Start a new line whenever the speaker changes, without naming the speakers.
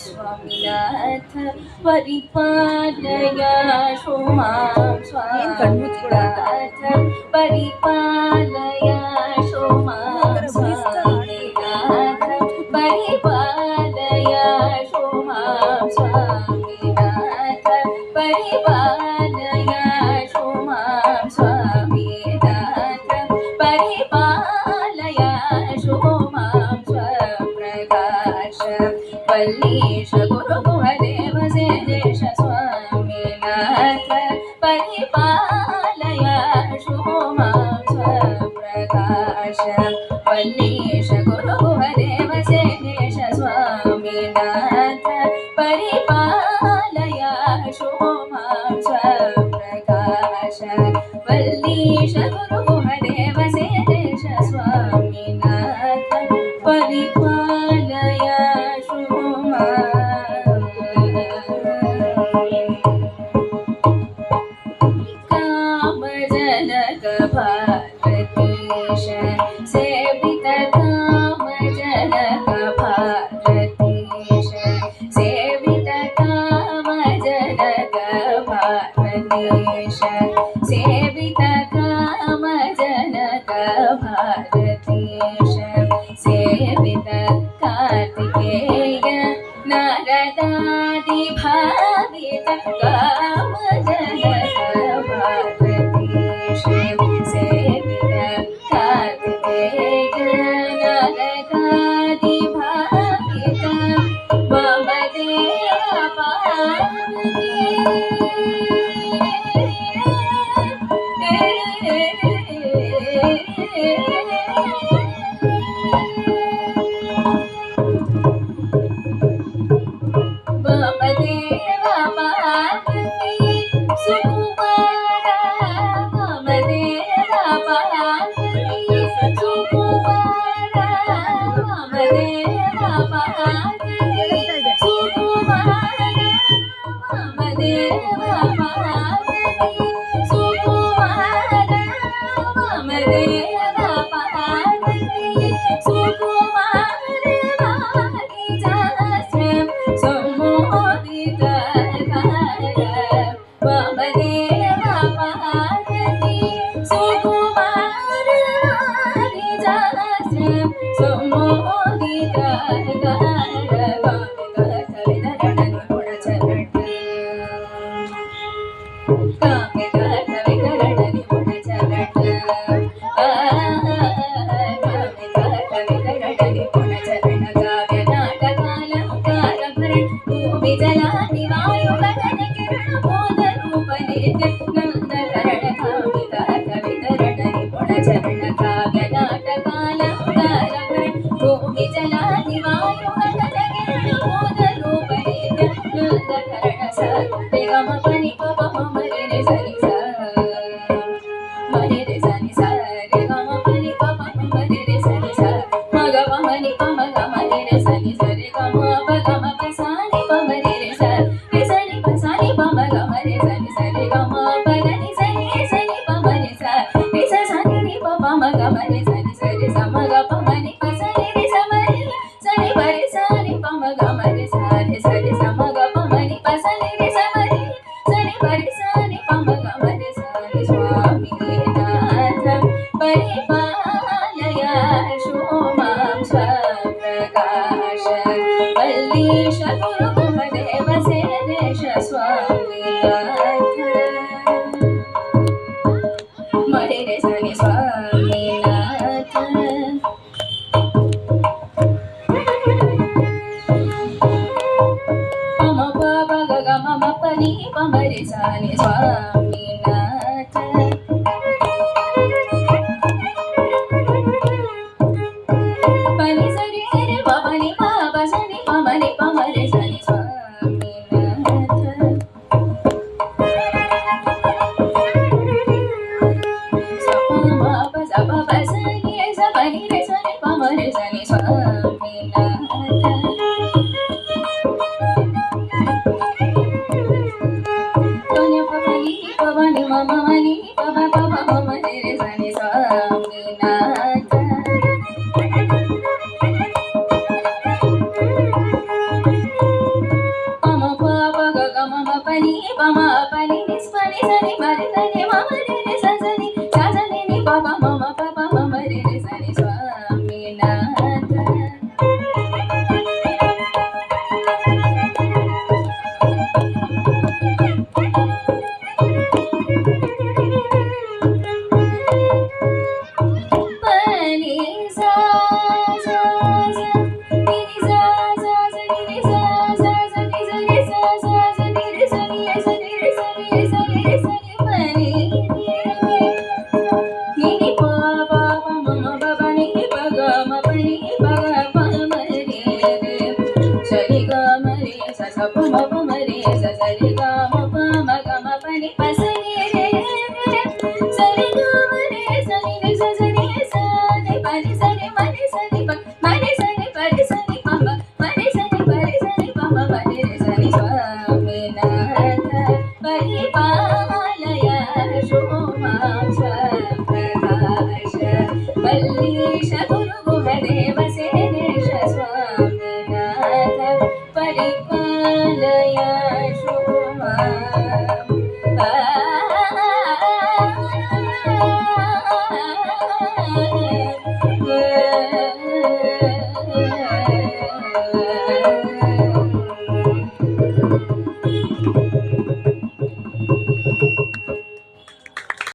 स्वामीनाथ परिपालय शोमां स्वामीनाथ परिपालय शोमां स्वामीनाथ परिपालय शोमां स्वामीनाथ परिपालय शोमां स्वामीनाथ परिपालय शोमां स्वप्रकाश वल्लीश गुरुदेव सेदेश स्वामीनाथ परिपालय शोमां स्वप्रकाश वल्लीश गुरुदेव सेदेश स्वामीनाथ परिपालय शोमां स्वप्रकाश वल्लीश गुरुदेव सेदेश स्वामीनाथ परिपालय कामजनक भारतीश सेवित कामजनक भारतीश सेवित कामजनक भारतीश सेवित कामजनक भारतीश सेवित कार्तिकेय नारदादि भावित कामजनक भारतीश सेवित कार्तिकेय नारदादि भावित वामदेव पार्वती वामदेव पार्वती सुकुमार वामदेव पार्वती सुकुमार वामदेव पार्वती सुकुमार वामदेव पार्वती सुकुमार वामदेव पार्वती सुकुमार वारिजास्म सम्मोहित वामदेव पार्वती सुकुमार वारिजास्म सम्मोहित विजलानि वायुगगन किरण बोध रूप नित्य नंद करण कामित कवितरण निपुण चरण काव्य नाटकालंकार भर विजलानि वायुगगन किरण बोध रूप नित्य नंद करण सत्य गम पनि पम मरि रे सनि सा मरि रे सनि सा रे गम पनि पम मरि रे सनि सा मग मनि पम ग मरि रे सनि सा रे गम गम पसानि पम रे सा रे सनि पसानि पम ग मरि सनि सा रे गम पदनि सनि सनि पम रे सा रे सा सनि रे पम ग मरि सनि सा रे सा मग पम नि पसनि रे सा मरि सनि परि सनि पम ग मरि सा रे सा मग पम नि पसनि रे सा मरि सनि परि सनि पम ग मरि सा रे स्वामीनाथ परिपालय शोमां स्वप्रकाश वल्लीश गुरुदेव सेदेश स्वामीनाथ मरि रे सनि स्वामीनाथ पम प ग म प नि पम रे सनि Swaminath ni mama ni papa papa mama ni re sa ni Swaminatha. Mama papa ga ga mama pani mama pani ni sa ni ma re sa ni mama re re sa sa ni papa mama re re sa ni Swaminatha. Pani sa sa sa ni sa sa sa ni sa sa sa ni sa sa sa ni sa ni sa ni sa ni sa ni sa ni pani ni pa pa pa ma pa ni pa ga ma pa ni pa ga pa ma re re sa ni ga ma re sa sa pa ma re sa sa re ga ma pa ni pa sa ni re re sa re ga ma re sa ni sa sa ni sa ni pa ni sa ni ma ni sa ni pa ma ni sa ni pa ni sa ni pa ma ni sa ni pa ni sa ni pa ma ni re sa ni Swaminatha Paripalaya Shomaksha